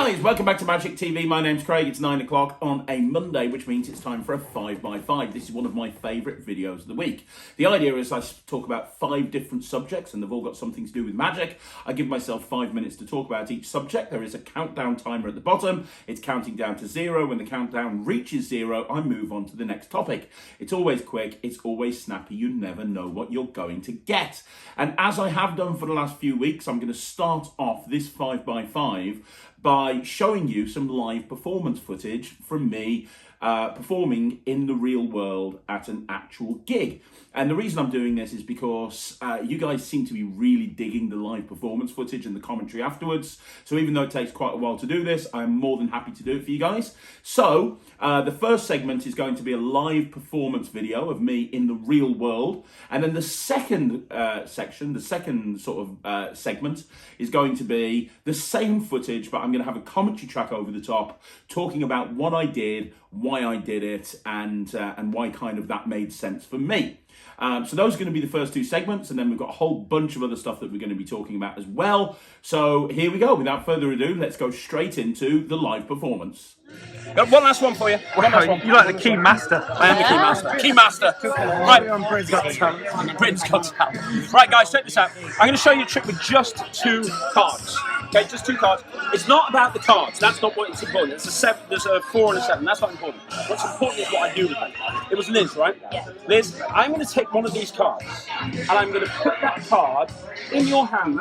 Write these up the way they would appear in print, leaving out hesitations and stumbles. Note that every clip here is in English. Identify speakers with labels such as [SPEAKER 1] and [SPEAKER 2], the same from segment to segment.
[SPEAKER 1] guys, welcome back to Magic TV. My name's Craig. It's 9 o'clock on a Monday, which means it's time for a 5x5. This is one of my favourite videos of the week. The idea is I talk about 5 different subjects and they've all got something to do with magic. I give myself 5 minutes to talk about each subject. There is a countdown timer at the bottom. It's counting down to 0. When the countdown reaches 0, I move on to the next topic. It's always quick. It's always snappy. You never know what you're going to get. And as I have done for the last few weeks, I'm going to start off this 5x5 by showing you some live performance footage from me performing in the real world at an actual gig. And the reason I'm doing this is because you guys seem to be really digging the live performance footage and the commentary afterwards. So even though it takes quite a while to do this, I'm more than happy to do it for you guys. So the first segment is going to be a live performance video of me in the real world. And then the second section, the second sort of segment is going to be the same footage, but I'm going to have a commentary track over the top talking about what I did, why I did it, and why kind of that made sense for me. So those are going to be the first 2 segments, and then we've got a whole bunch of other stuff that we're going to be talking about as well. So here we go. Without further ado, let's go straight into the live performance.
[SPEAKER 2] Got one last one for you.
[SPEAKER 3] You like the key master.
[SPEAKER 2] I am the key master. Key master. Right.
[SPEAKER 3] Britain's Got Talent.
[SPEAKER 2] Britain's Got Talent. Right, guys, check this out. I'm going to show you a trick with just 2 cards. Okay, just 2 cards. It's not about the cards. That's not what it's important. It's a 7. There's a 4 and a 7. That's not important. What's important is what I do with them. It was Liz, right?
[SPEAKER 4] Yeah.
[SPEAKER 2] Liz, I'm going to take one of these cards, and I'm going to put that card in your hand.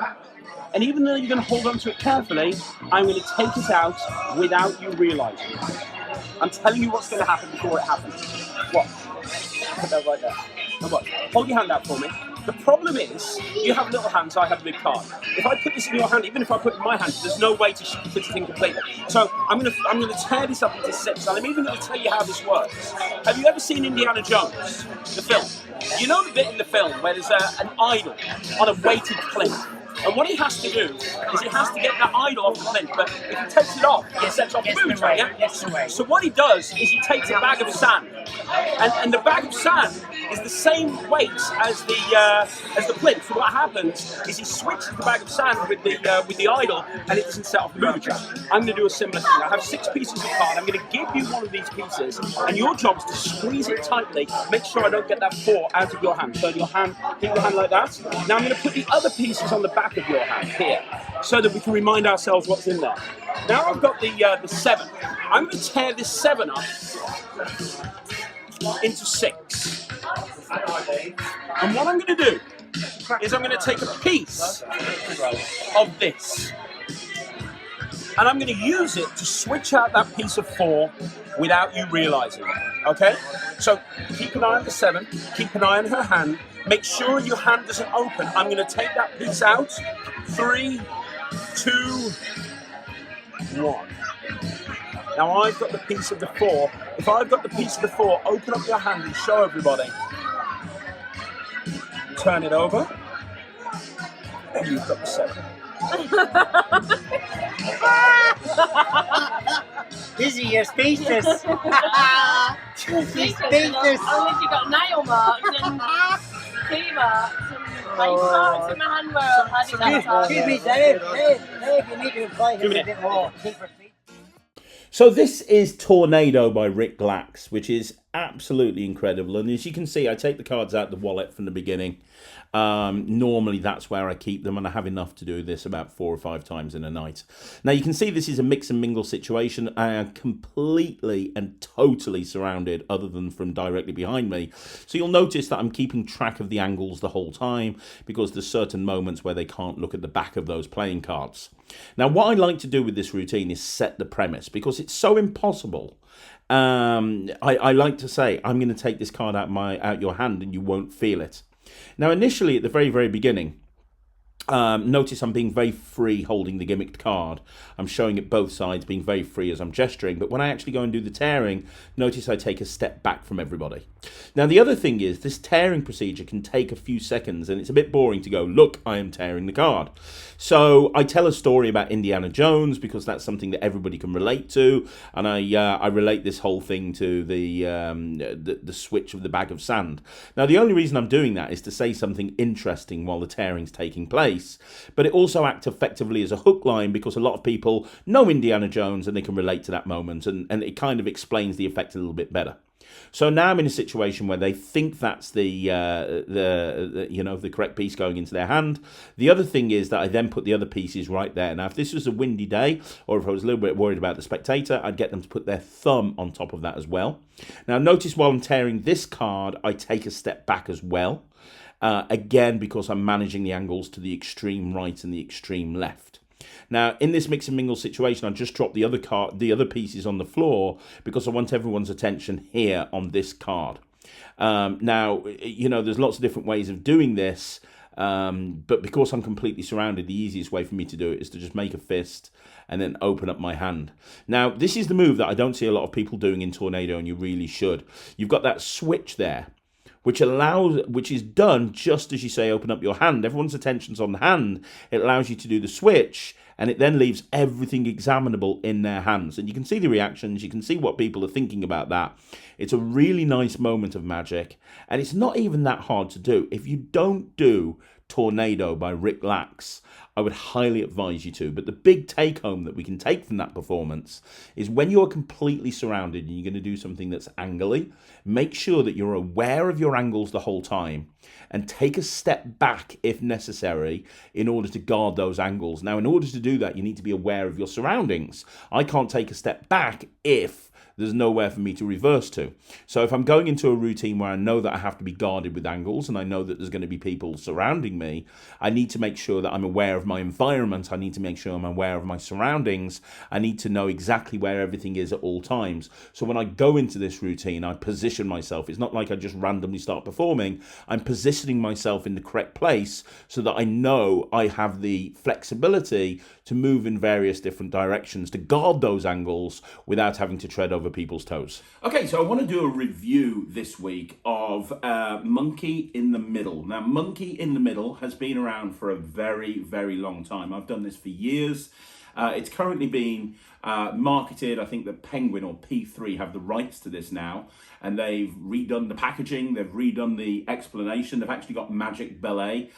[SPEAKER 2] And even though you're going to hold on to it carefully, I'm going to take it out without you realising it. I'm telling you what's going to happen before it happens. Watch. Put that right there. Now watch. Hold your hand out for me. The problem is, you have little hands, I have a big card. If I put this in your hand, even if I put it in my hand, there's no way to fit it in completely. So I'm going to tear this up into 6, and I'm even going to tell you how this works. Have you ever seen Indiana Jones, the film? You know the bit in the film where there's an idol on a weighted plinth? And what he has to do is he has to get that idol off the plinth, but if he takes it off, it sets off the moon, right? Yeah? So what he does is he takes a bag of sand, and the bag of sand is the same weight as the plinth. So what happens is he switches the bag of sand with the idol, and it doesn't set off the moon track. I'm going to do a similar thing. I have 6 pieces of card. I'm going to give you one of these pieces, and your job is to squeeze it tightly. Make sure I don't get that 4 out of your hand. So your hand, keep your hand like that. Now I'm going to put the other pieces on the back of your hand here, so that we can remind ourselves what's in there. Now I've got the 7. I'm going to tear this 7 up into 6. And what I'm going to do is I'm going to take a piece of this, and I'm going to use it to switch out that piece of 4 without you realising it. Okay? So keep an eye on the 7, keep an eye on her hand, make sure your hand doesn't open. I'm going to take that piece out. 3, 2, 1. Now I've got the piece of the 4. If I've got the piece of the 4, open up your hand and show everybody. Turn it over. And you've got the 7.
[SPEAKER 3] This is your speechless.
[SPEAKER 4] Speechless. Unless you've got nail marks and key marks and face marks in my hand where I've had it that time.
[SPEAKER 3] Excuse me, Dave, you need to invite him a bit more.
[SPEAKER 1] So this is Tornado by Rick Glax, which is absolutely incredible. And as you can see, I take the cards out of the wallet from the beginning. Normally that's where I keep them, and I have enough to do this about 4 or 5 times in a night. Now you can see this is a mix and mingle situation. I am completely and totally surrounded other than from directly behind me. So you'll notice that I'm keeping track of the angles the whole time, because there's certain moments where they can't look at the back of those playing cards. Now what I like to do with this routine is set the premise, because it's so impossible. I like to say, I'm going to take this card out your hand and you won't feel it. Now, initially, at the very, very beginning, notice I'm being very free holding the gimmicked card. I'm showing it both sides, being very free as I'm gesturing. But when I actually go and do the tearing, notice I take a step back from everybody. Now, the other thing is this tearing procedure can take a few seconds, and it's a bit boring to go, look, I am tearing the card. So I tell a story about Indiana Jones because that's something that everybody can relate to, and I relate this whole thing to the switch of the bag of sand. Now, the only reason I'm doing that is to say something interesting while the tearing's taking place. place, but it also acts effectively as a hook line because a lot of people know Indiana Jones and they can relate to that moment, and it kind of explains the effect a little bit better. So now I'm in a situation where they think that's the correct piece going into their hand. The other thing is that I then put the other pieces right there. Now, if this was a windy day, or if I was a little bit worried about the spectator, I'd get them to put their thumb on top of that as well. Now, notice while I'm tearing this card, I take a step back as well. Again, because I'm managing the angles to the extreme right and the extreme left. Now, in this mix and mingle situation, I just dropped the other pieces on the floor because I want everyone's attention here on this card. Now, there's lots of different ways of doing this, but because I'm completely surrounded, the easiest way for me to do it is to just make a fist and then open up my hand. Now, this is the move that I don't see a lot of people doing in Tornado, and you really should. You've got that switch there, which is done just as you say open up your hand. Everyone's attention's on the hand. It allows you to do the switch, and it then leaves everything examinable in their hands. And you can see the reactions, you can see what people are thinking about that. It's a really nice moment of magic, and it's not even that hard to do. If you don't do Tornado by Rick Lax, I would highly advise you to. But the big take home that we can take from that performance is when you're completely surrounded and you're going to do something that's angly, make sure that you're aware of your angles the whole time and take a step back if necessary in order to guard those angles. Now, in order to do that, you need to be aware of your surroundings. I can't take a step back if there's nowhere for me to reverse to. So if I'm going into a routine where I know that I have to be guarded with angles and I know that there's going to be people surrounding me, I need to make sure that I'm aware of my environment. I need to make sure I'm aware of my surroundings. I need to know exactly where everything is at all times. So when I go into this routine, I position myself. It's not like I just randomly start performing. I'm positioning myself in the correct place so that I know I have the flexibility to move in various different directions to guard those angles without having to tread over people's toes.
[SPEAKER 2] Okay, so I want to do a review this week of Monkey in the Middle. Now, Monkey in the Middle has been around for a very, very long time. I've done this for years. It's currently being marketed. I think that Penguin or P3 have the rights to this now, and they've redone the packaging, they've redone the explanation, they've actually got Magic Ballet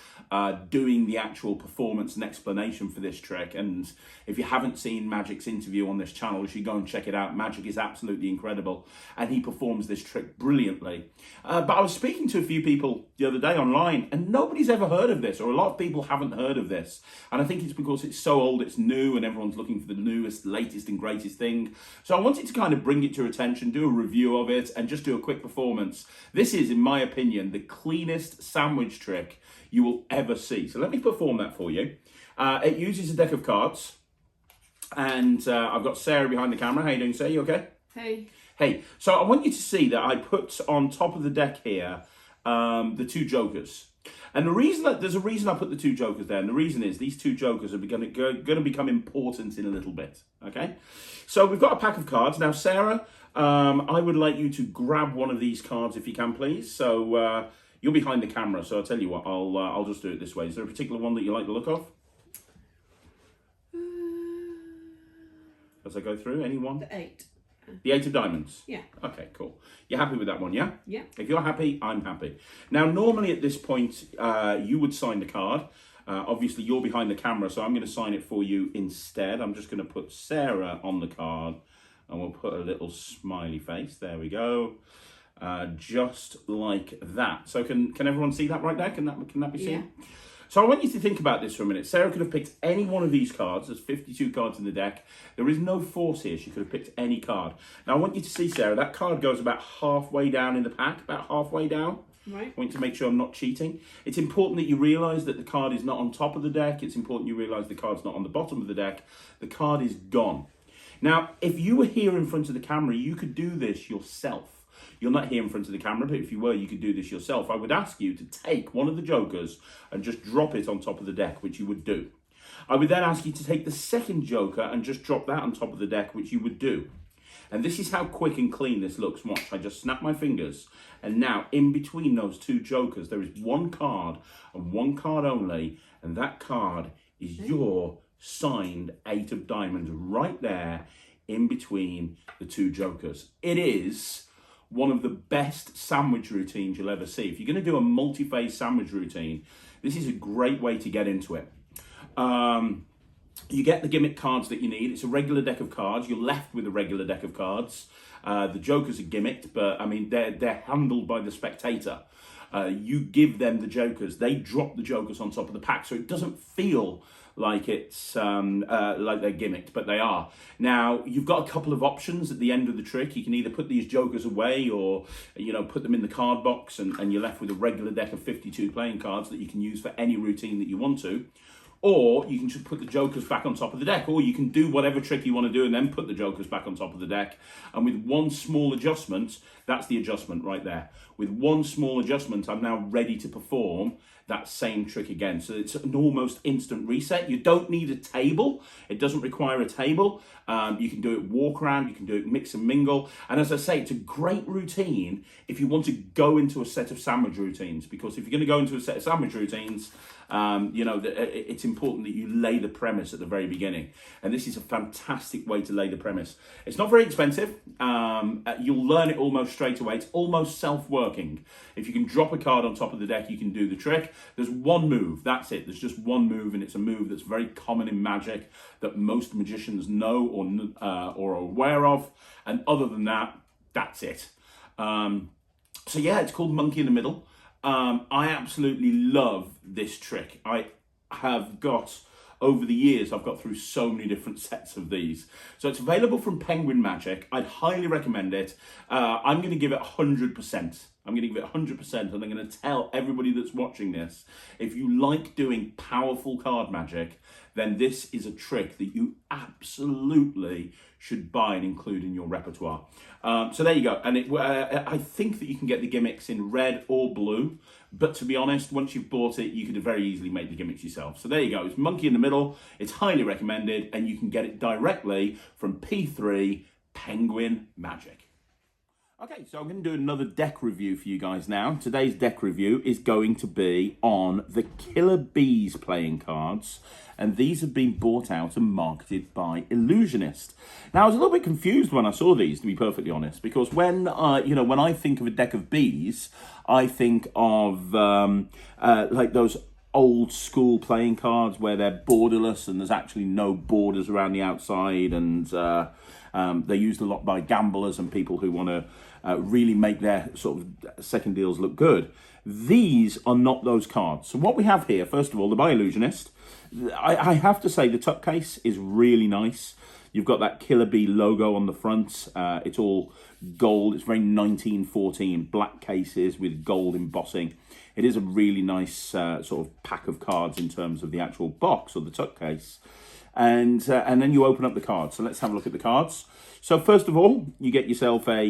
[SPEAKER 2] doing the actual performance and explanation for this trick. And if you haven't seen Magic's interview on this channel, you should go and check it out. Magic is absolutely incredible, and he performs this trick brilliantly. But I was speaking to a few people the other day online, and nobody's ever heard of this, or a lot of people haven't heard of this. And I think it's because it's so old, it's new, and everyone's looking for the newest, latest and greatest thing. So I wanted to kind of bring it to your attention, do a review of it, and just do a quick performance. This is, in my opinion, the cleanest sandwich trick you will ever see. So let me perform that for you. It uses a deck of cards, and I've got Sarah behind the camera. How you doing, Sarah? You okay?
[SPEAKER 4] Hey.
[SPEAKER 2] Hey, so I want you to see that I put on top of the deck here the two jokers. And there's a reason I put the two jokers there, and the reason is these two jokers are going to become important in a little bit, okay? So we've got a pack of cards. Now, Sarah, I would like you to grab one of these cards if you can, please. So you're behind the camera, so I'll tell you what, I'll just do it this way. Is there a particular one that you like the look of? As I go through, any one?
[SPEAKER 4] The 8.
[SPEAKER 2] The 8 of diamonds?
[SPEAKER 4] Yeah.
[SPEAKER 2] Okay, cool. You're happy with that one, yeah?
[SPEAKER 4] Yeah.
[SPEAKER 2] If you're happy, I'm happy. Now, normally at this point, you would sign the card. Obviously, you're behind the camera, so I'm going to sign it for you instead. I'm just going to put Sarah on the card, and we'll put a little smiley face. There we go. Just like that. So can everyone see that right now? Can that be seen? Yeah. So I want you to think about this for a minute. Sarah could have picked any one of these cards. There's 52 cards in the deck. There is no force here. She could have picked any card. Now I want you to see, Sarah, that card goes about halfway down in the pack, about halfway down. Right. I want you to make sure I'm not cheating. It's important that you realise that the card is not on top of the deck. It's important you realise the card's not on the bottom of the deck. The card is gone. Now, if you were here in front of the camera, you could do this yourself. You're not here in front of the camera, but if you were, you could do this yourself. I would ask you to take one of the jokers and just drop it on top of the deck, which you would do. I would then ask you to take the second joker and just drop that on top of the deck, which you would do. And this is how quick and clean this looks. Watch, I just snap my fingers. And now, in between those two jokers, there is one card and one card only. And that card is your signed 8 of diamonds right there in between the two jokers. It is
[SPEAKER 1] one of the best sandwich routines you'll ever see. If you're going to do a multi-phase sandwich routine, this is a great way to get into it. You get the gimmick cards that you need. It's a regular deck of cards. You're left with a regular deck of cards. The jokers are gimmicked, but I mean, they're handled by the spectator. You give them the jokers. They drop the jokers on top of the pack, so it doesn't feel like it's like they're gimmicked, but they are. Now, you've got a couple of options at the end of the trick. You can either put these jokers away or, you know, put them in the card box and you're left with a regular deck of 52 playing cards that you can use for any routine that you want to. Or you can just put the jokers back on top of the deck, or you can do whatever trick you want to do and then put the jokers back on top of the deck. And with one small adjustment, that's the adjustment right there. With one small adjustment, I'm now ready to perform that same trick again. So it's an almost instant reset. You don't need a table. It doesn't require a table. You can do it walk around, you can do it mix and mingle. And as I say, it's a great routine if you want to go into a set of sandwich routines, because if you're going to go into a set of sandwich routines, you know, it's important that you lay the premise at the very beginning. And this is a fantastic way to lay the premise. It's not very expensive. You'll learn it almost straight away. It's almost self-working. If you can drop a card on top of the deck, you can do the trick. There's one move, that's it. There's just one move, and it's a move that's very common in Magic that most magicians know or are aware of. And other than that, that's it. So yeah, it's called Monkey in the Middle. I absolutely love this trick. I have got, over the years, I've got through so many different sets of these. So it's available from Penguin Magic. I'd highly recommend it. I'm going to give it 100%. I'm going to give it 100%, and I'm going to tell everybody that's watching this, if you like doing powerful card magic, then this is a trick that you absolutely should buy and include in your repertoire. So there you go. And I think that you can get the gimmicks in red or blue, but to be honest, once you've bought it, you could very easily make the gimmicks yourself. So there you go. It's Monkey in the Middle. It's highly recommended, and you can get it directly from P3 Penguin Magic. Okay, so I'm going to do another deck review for you guys now. Today's deck review is going to be on the Killer Bees playing cards, and these have been bought out and marketed by Illusionist. Now, I was a little bit confused when I saw these, to be perfectly honest, because when when I think of a deck of bees, I think of like those old school playing cards where they're borderless and there's actually no borders around the outside, and they're used a lot by gamblers and people who want to really make their sort of second deals look good. These are not those cards. So what we have here, first of all, they're by Illusionist. I have to say the tuck case is really nice. You've got that Killer Bee logo on the front. It's all gold. It's very 1914 black cases with gold embossing. It is a really nice sort of pack of cards in terms of the actual box or the tuck case. And then you open up the cards. So let's have a look at the cards. So first of all, you get yourself a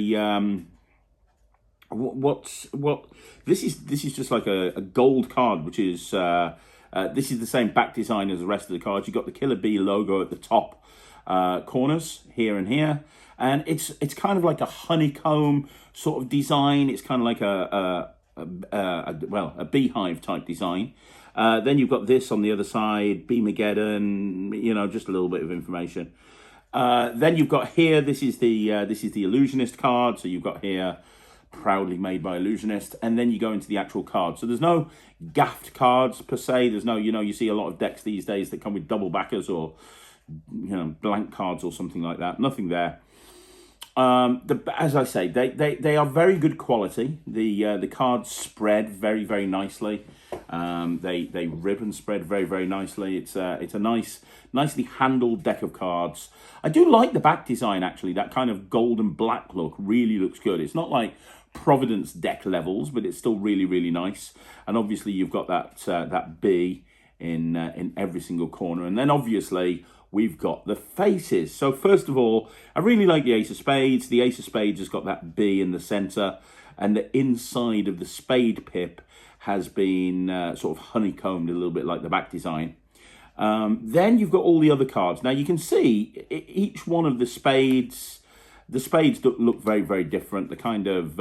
[SPEAKER 1] this is just like a gold card, which is this is the same back design as the rest of the cards. You've got the Killer Bee logo at the top corners here and here, and it's kind of like a honeycomb sort of design. It's kind of like a beehive type design. Then you've got this on the other side, Beemageddon, you know, just a little bit of information. Then you've got here, this is the Illusionist card. So you've got here, proudly made by Illusionist. And then you go into the actual card. So there's no gaffed cards per se. There's no, you see a lot of decks these days that come with double backers or, blank cards or something like that. Nothing there. As I say, they are very good quality. The cards spread very, very nicely. They rib and spread very, very nicely. It's a nicely handled deck of cards. I do like the back design, actually. That kind of gold and black look really looks good. It's not like Providence deck levels, but it's still really, really nice. And obviously you've got that bee in every single corner. And then obviously we've got the faces. So first of all, I really like the Ace of Spades. The Ace of Spades has got that bee in the center, and the inside of the spade pip has been sort of honeycombed a little bit like the back design. Then you've got all the other cards. Now you can see each one of the spades look very, very different. They're kind of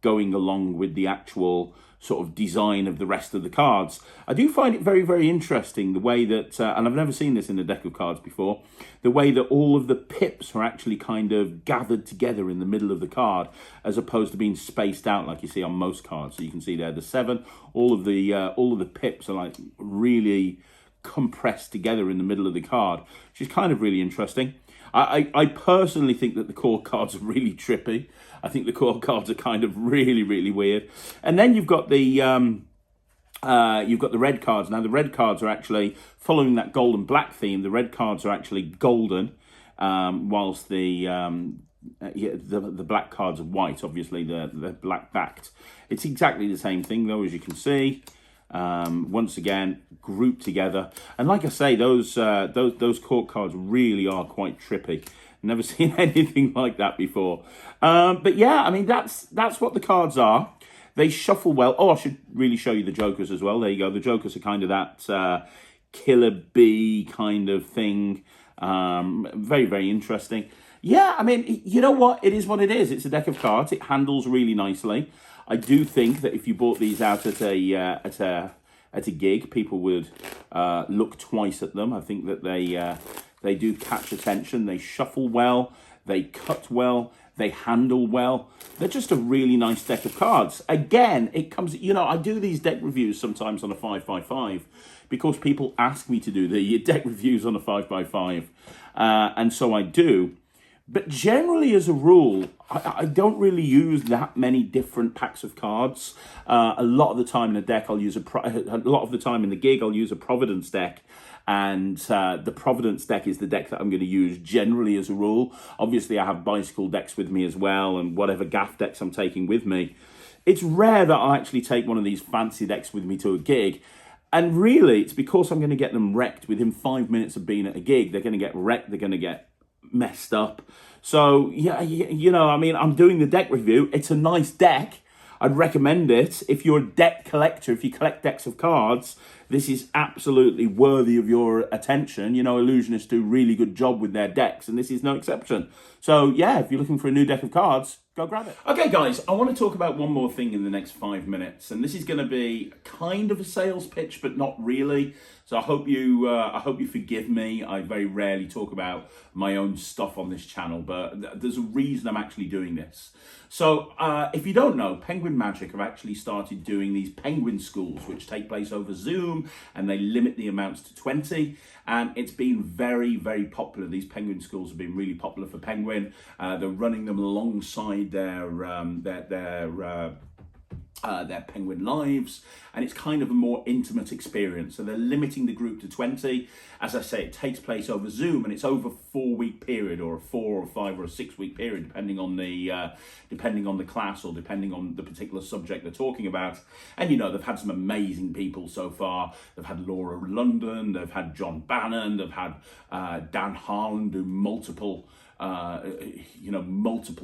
[SPEAKER 1] going along with the actual sort of design of the rest of the cards. I do find it very, very interesting the way that, and I've never seen this in a deck of cards before, the way that all of the pips are actually kind of gathered together in the middle of the card, as opposed to being spaced out like you see on most cards. So you can see there the 7, all of the pips are like really compressed together in the middle of the card, which is kind of really interesting. I personally think that the core cards are really trippy. I think the core cards are kind of really, really weird. And then you've got the red cards. Now the red cards are actually following that gold and black theme. The red cards are actually golden, whilst the black cards are white. Obviously, they're black backed. It's exactly the same thing though, as you can see. Once again, grouped together, and like I say, those court cards really are quite trippy. Never seen anything like that before. But yeah, I mean that's what the cards are. They shuffle well. Oh, I should really show you the jokers as well. There you go. The jokers are kind of that killer bee kind of thing. Very, very interesting. Yeah, I mean, you know what? It is what it is. It's a deck of cards. It handles really nicely. I do think that if you bought these out at a gig, people would look twice at them. I think that they do catch attention. They shuffle well. They cut well. They handle well. They're just a really nice deck of cards. Again, it comes, you know, I do these deck reviews sometimes on a 5x5 because people ask me to do the deck reviews on a 5x5. And so I do. But generally, as a rule, I don't really use that many different packs of cards. A lot of the time in a deck, I'll use a lot of the time in the gig, I'll use a Providence deck. And the Providence deck is the deck that I'm going to use generally as a rule. Obviously, I have bicycle decks with me as well, and whatever gaff decks I'm taking with me. It's rare that I actually take one of these fancy decks with me to a gig. And really, it's because I'm going to get them wrecked within 5 minutes of being at a gig. They're going to get wrecked. They're going to get messed up. So, yeah, you know, I mean, I'm doing the deck review. It's a nice deck. I'd recommend it. If you're a deck collector, if you collect decks of cards, this is absolutely worthy of your attention. You know, Illusionists do a really good job with their decks, and this is no exception. So, yeah, if you're looking for a new deck of cards, go grab it. Okay, guys, I want to talk about one more thing in the next 5 minutes, and this is going to be kind of a sales pitch, but not really. So I hope you forgive me. I very rarely talk about my own stuff on this channel, but there's a reason I'm actually doing this. So if you don't know, Penguin Magic have actually started doing these Penguin schools, which take place over Zoom, and they limit the amounts to 20. And it's been very, very popular. These Penguin schools have been really popular for Penguin. They're running them alongside their Penguin Lives, and it's kind of a more intimate experience. So they're limiting the group to 20. As I say, it takes place over Zoom, and it's over a 4-week period, or a 4 or 5 or a 6-week period, depending on the class or depending on the particular subject they're talking about. And you know, they've had some amazing people so far. They've had Laura London, they've had John Bannon, they've had Dan Harlan do multiple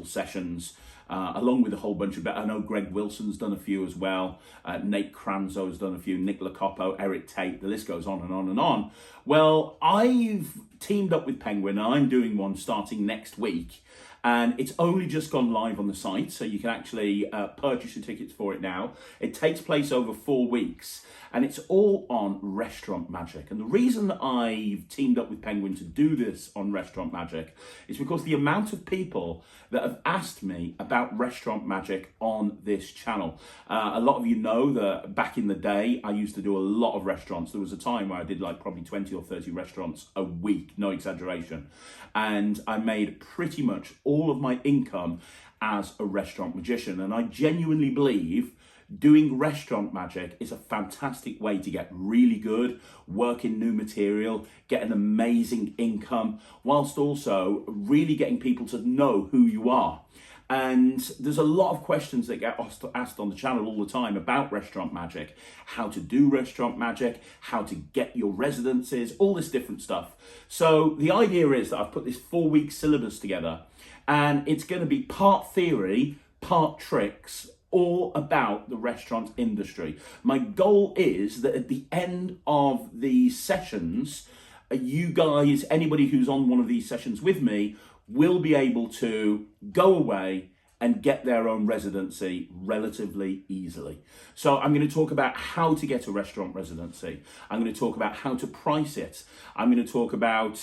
[SPEAKER 1] sessions. Along with a whole bunch of, I know Greg Wilson's done a few as well. Nate Cranzo's done a few. Nick Locopo, Eric Tate. The list goes on and on and on. Well, I've teamed up with Penguin, and I'm doing one starting next week. And it's only just gone live on the site, so you can actually purchase your tickets for it now. It takes place over 4 weeks, and it's all on Restaurant Magic. And the reason that I've teamed up with Penguin to do this on Restaurant Magic is because the amount of people that have asked me about Restaurant Magic on this channel. A lot of you know that back in the day, I used to do a lot of restaurants. There was a time where I did like probably 20 or 30 restaurants a week, no exaggeration. And I made pretty much all of my income as a restaurant magician. And I genuinely believe doing Restaurant Magic is a fantastic way to get really good, work in new material, get an amazing income, whilst also really getting people to know who you are. And there's a lot of questions that get asked on the channel all the time about Restaurant Magic, how to do Restaurant Magic, how to get your residences, all this different stuff. So the idea is that I've put this 4-week syllabus together, and it's going to be part theory, part tricks, all about the restaurant industry. My goal is that at the end of these sessions, you guys, anybody who's on one of these sessions with me, will be able to go away and get their own residency relatively easily. So I'm going to talk about how to get a restaurant residency. I'm going to talk about how to price it. I'm going to talk about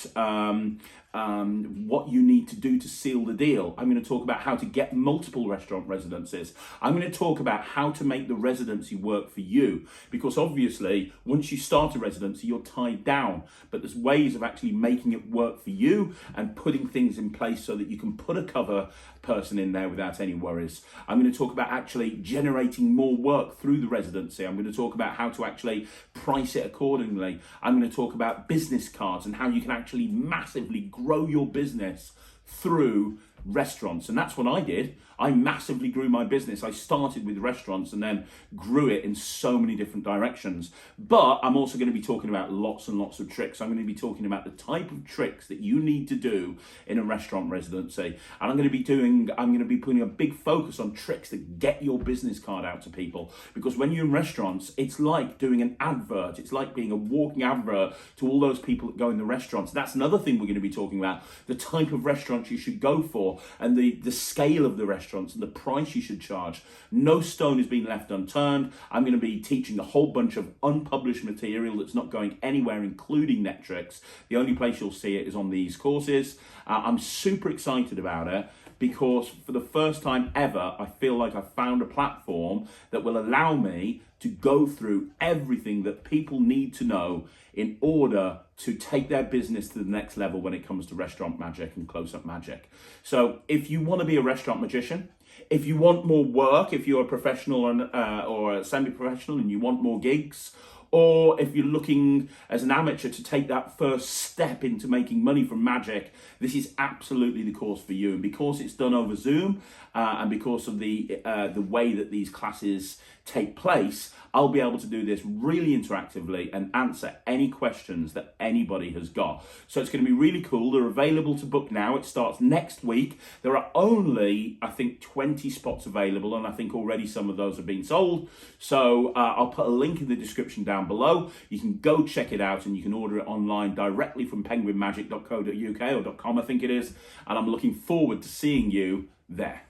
[SPEAKER 1] what you need to do to seal the deal. I'm going to talk about how to get multiple restaurant residencies. I'm going to talk about how to make the residency work for you, because obviously once you start a residency you're tied down, but there's ways of actually making it work for you and putting things in place so that you can put a cover person in there without any worries. I'm going to talk about actually generating more work through the residency. I'm going to talk about how to actually price it accordingly. I'm going to talk about business cards and how you can actually massively grow your business through restaurants. And that's what I did. I massively grew my business. I started with restaurants and then grew it in so many different directions. But I'm also going to be talking about lots and lots of tricks. I'm going to be talking about the type of tricks that you need to do in a restaurant residency. And I'm going to be putting a big focus on tricks that get your business card out to people. Because when you're in restaurants, it's like doing an advert. It's like being a walking advert to all those people that go in the restaurants. That's another thing we're going to be talking about. The type of restaurants you should go for and the scale of the restaurants and the price you should charge. No stone has been left unturned. I'm going to be teaching a whole bunch of unpublished material that's not going anywhere, including net tricks. The only place you'll see it is on these courses. I'm super excited about it because for the first time ever, I feel like I found a platform that will allow me to go through everything that people need to know in order to take their business to the next level when it comes to restaurant magic and close-up magic. So if you want to be a restaurant magician, if you want more work, if you're a professional or a semi-professional and you want more gigs, or if you're looking as an amateur to take that first step into making money from magic, this is absolutely the course for you. And because it's done over Zoom and because of the way that these classes take place, I'll be able to do this really interactively and answer any questions that anybody has got. So it's going to be really cool. They're available to book now. It starts next week. There are only, I think, 20 spots available, and I think already some of those have been sold. So I'll put a link in the description down below. You can go check it out, and you can order it online directly from penguinmagic.co.uk or .com, I think it is. And I'm looking forward to seeing you there.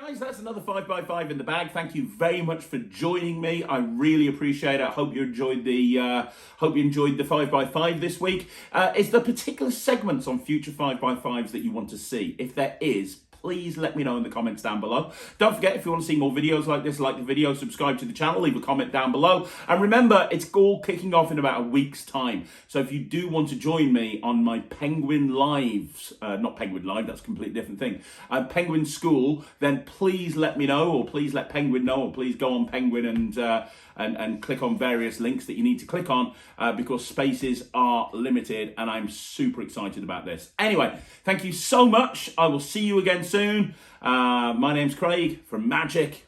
[SPEAKER 1] Guys, that's another 5x5 in the bag. Thank you very much for joining me. I really appreciate it. I hope you enjoyed the 5x5 this week. Is there particular segments on future 5x5s that you want to see? If there is, please let me know in the comments down below. Don't forget, if you want to see more videos like this, like the video, subscribe to the channel, leave a comment down below. And remember, it's all kicking off in about a week's time. So if you do want to join me on my Penguin Lives, not Penguin Live, that's a completely different thing, Penguin School, then please let me know, or please let Penguin know, or please go on Penguin and click on various links that you need to click on because spaces are limited and I'm super excited about this. Anyway, thank you so much. I will see you again soon. My name's Craig from Magic.